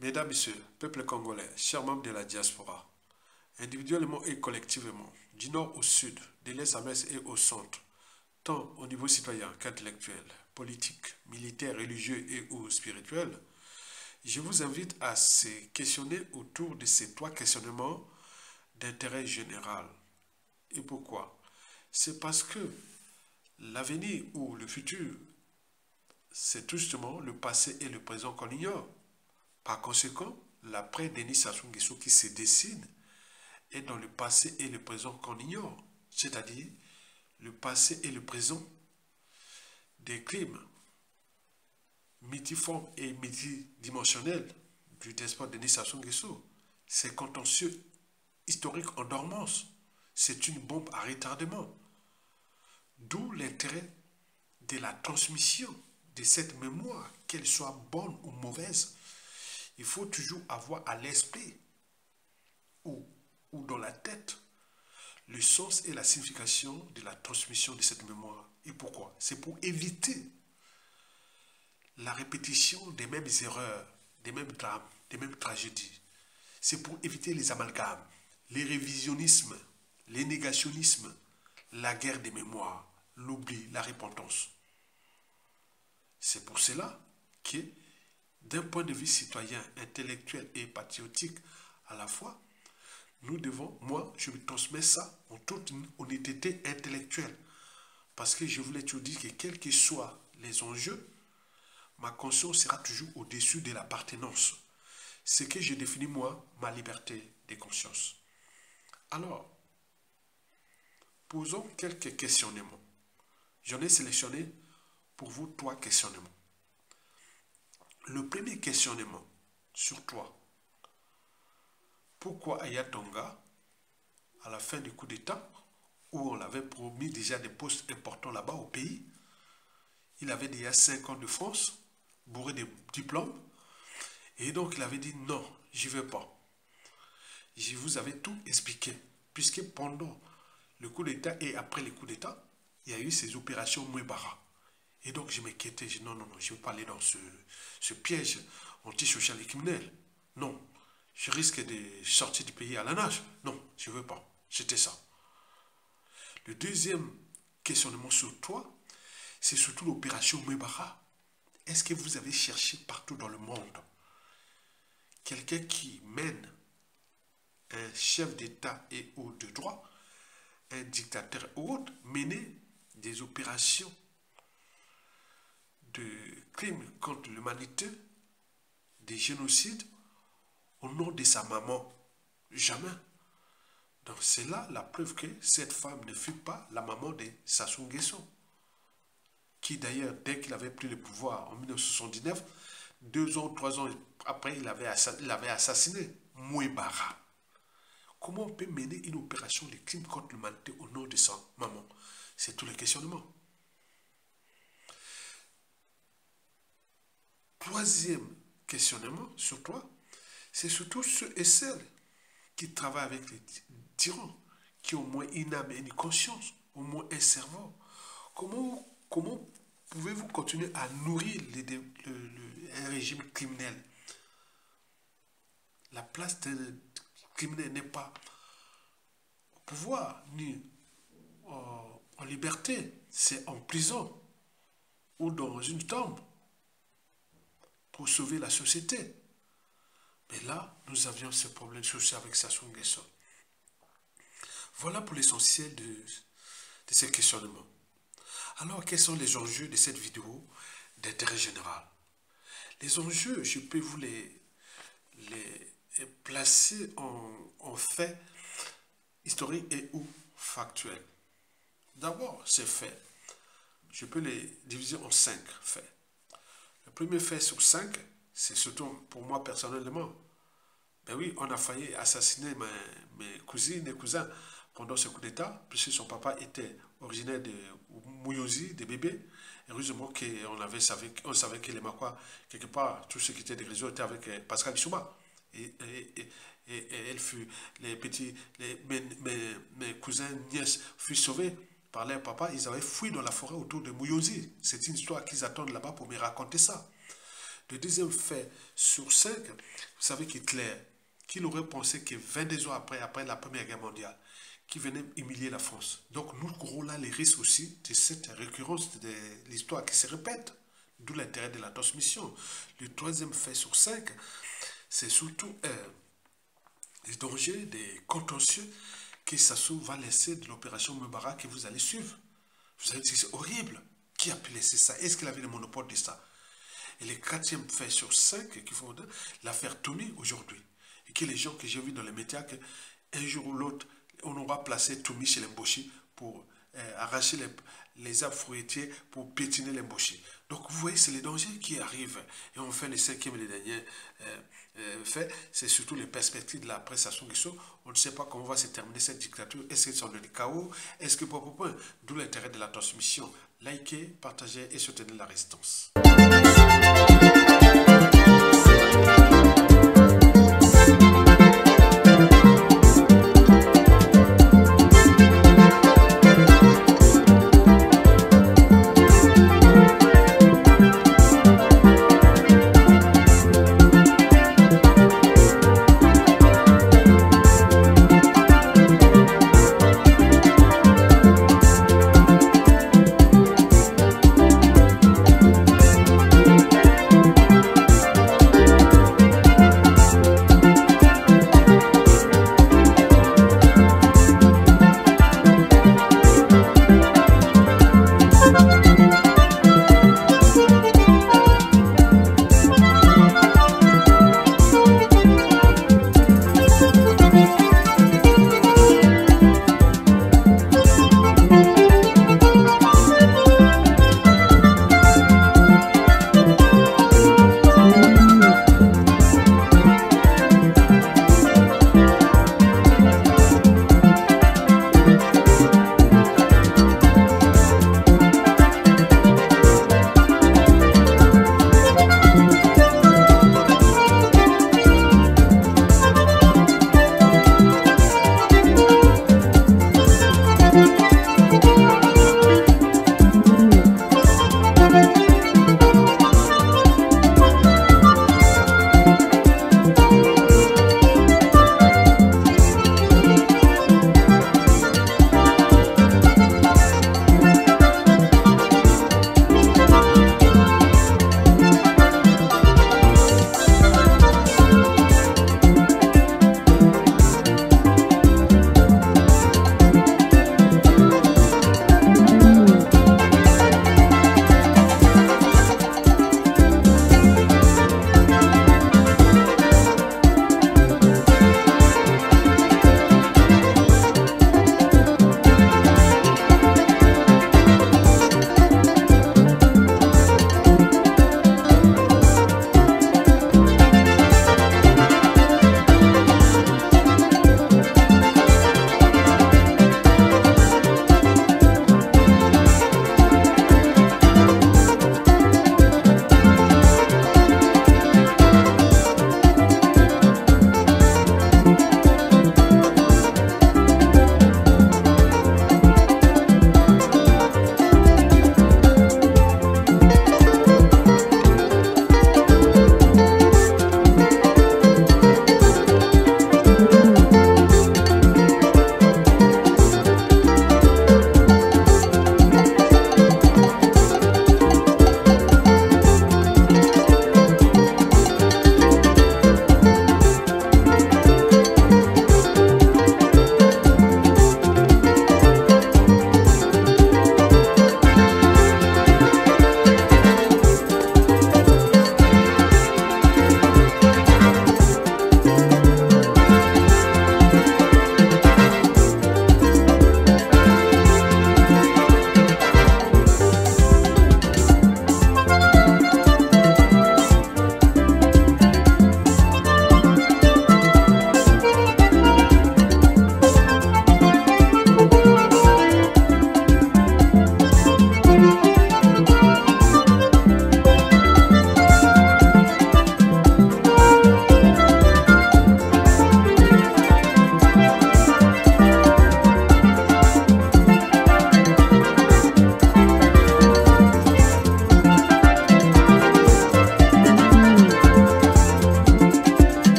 Mesdames, Messieurs, peuple congolais, chers membres de la diaspora, individuellement et collectivement, du nord au sud, de l'est à l'ouest et au centre, tant au niveau citoyen qu'intellectuel, politique, militaire, religieux et ou spirituel, je vous invite à se questionner autour de ces trois questionnements d'intérêt général. Et pourquoi? C'est parce que l'avenir ou le futur, c'est tout justement le passé et le présent qu'on ignore. Par conséquent, l'après Denis Sassou Nguesso qui se dessine est dans le passé et le présent qu'on ignore, c'est-à-dire le passé et le présent des crimes multiformes et multidimensionnels du despote Denis Sassou Nguesso. C'est contentieux historique en dormance. C'est une bombe à retardement. D'où l'intérêt de la transmission de cette mémoire, qu'elle soit bonne ou mauvaise. Il faut toujours avoir à l'esprit ou dans la tête le sens et la signification de la transmission de cette mémoire. Et pourquoi? C'est pour éviter la répétition des mêmes erreurs, des mêmes drames, des mêmes tragédies. C'est pour éviter les amalgames, les révisionnismes, les négationnismes, la guerre des mémoires, l'oubli, la repentance. C'est pour cela que, d'un point de vue citoyen, intellectuel et patriotique à la fois, nous devons, moi, je me transmets ça en toute honnêteté intellectuelle. Parce que je voulais toujours dire que quels que soient les enjeux, ma conscience sera toujours au-dessus de l'appartenance. Ce que je définis, moi, ma liberté de conscience. Alors, posons quelques questionnements. J'en ai sélectionné pour vous trois questionnements. Le premier questionnement sur toi. Pourquoi Aya Tonga, à la fin du coup d'État, où on l'avait promis déjà des postes importants là-bas au pays, il avait déjà 5 ans de France, bourré de diplômes, et donc il avait dit non, j'y vais pas. Je vous avais tout expliqué, puisque pendant le coup d'État et après le coup d'État, il y a eu ces opérations Mouébara. Et donc je m'inquiétais, je dis non, je ne veux pas aller dans ce piège antisocial et criminel. Non, je risque de sortir du pays à la nage. Non, je ne veux pas. C'était ça. Le deuxième questionnement sur toi, c'est surtout l'opération Mouébara. Est-ce que vous avez cherché partout dans le monde quelqu'un qui mène un chef d'État et ou de droit, un dictateur ou autre, mener des opérations de crimes contre l'humanité, des génocides, au nom de sa maman? Jamais. Donc c'est là la preuve que cette femme ne fut pas la maman de Sassou Nguesso, qui d'ailleurs, dès qu'il avait pris le pouvoir en 1979, 2 ans ou 3 ans après, il avait assassiné Mouébara. Comment on peut mener une opération de crime contre l'humanité au nom de sa maman? C'est tout le questionnement. Troisième questionnement sur toi, c'est surtout ceux et celles qui travaillent avec les tyrans, qui ont au moins une âme et une conscience, au moins un cerveau. Comment pouvez-vous continuer à nourrir un régime criminel? La place d'un criminel n'est pas au pouvoir, ni en liberté, c'est en prison ou dans une tombe pour sauver la société. Mais là, nous avions ce problème social avec Sassou Nguesso. Voilà pour l'essentiel de ces questionnements. Alors, quels sont les enjeux de cette vidéo d'intérêt général? Les enjeux, je peux vous les placer en faits historiques et ou factuels. D'abord, ces faits, je peux les diviser en 5 faits. Le premier fait sur 5, c'est surtout pour moi personnellement. Ben oui, on a failli assassiner mes cousines et cousins pendant ce coup d'État, puisque son papa était originaire de Mouyosi, des bébés. Heureusement on savait que les Makwa, quelque part, tout ce qui était des réseaux était avec Pascal Bissouma. Et elle fut, mes cousins, nièces furent sauvés par leur papa. Ils avaient fui dans la forêt autour de Mouyosi. C'est une histoire qu'ils attendent là-bas pour me raconter ça. Le deuxième fait sur 5, vous savez qu'Hitler, qu'il aurait pensé que 22 ans après la Première Guerre mondiale, qui venait humilier la France. Donc nous courons là les risques aussi de cette récurrence de l'histoire qui se répète. D'où l'intérêt de la transmission. Le troisième fait sur 5, c'est surtout les dangers, des contentieux que Sassou va laisser de l'opération Mubarak que vous allez suivre. Vous allez dire c'est horrible. Qui a pu laisser ça? Est-ce qu'il avait le monopole de ça? Et le quatrième fait sur 5, qu'il faut l'affaire Toumi aujourd'hui. Et que les gens que j'ai vus dans les médias, qu'un jour ou l'autre, on aura placé Toumi chez l'embauché pour arracher les arbres fruitiers pour piétiner l'embauché. Donc vous voyez, c'est les dangers qui arrivent. Et enfin, le cinquième et le dernier fait, c'est surtout les perspectives de la presse à son guisson. On ne sait pas comment va se terminer cette dictature. Est-ce que c'est dans le chaos? Est-ce que d'où l'intérêt de la transmission? Likez, partagez et soutenez la résistance.